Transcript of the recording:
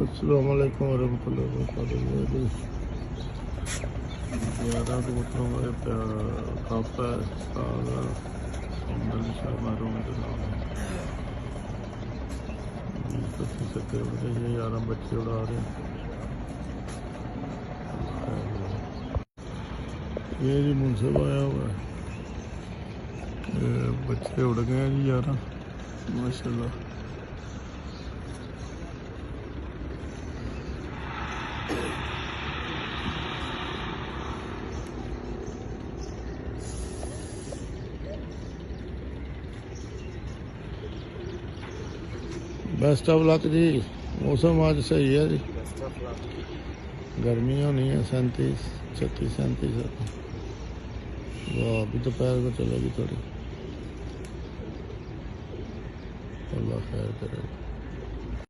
अस्सलाम वालेकुम वरहमतुल्लाहि वबरकातुहू। 11 कबूतरों का कप है, ताज़ा शाह महरूम के नाम है। 20-25 सत्ते उड़ गए, ये 11 बच्चे उड़ा रहे हैं। ये जी मुंसिफ आया हुआ है, बच्चे उड़ गए हैं जी 11 माशाल्लाह। बेस्ट ऑफ लक जी। मौसम आज सही है जी, गर्मी होनी है 37, 36, 37। वाह, अभी दोपहर को चलेगी थोड़ी, अल्लाह खैर करेगा।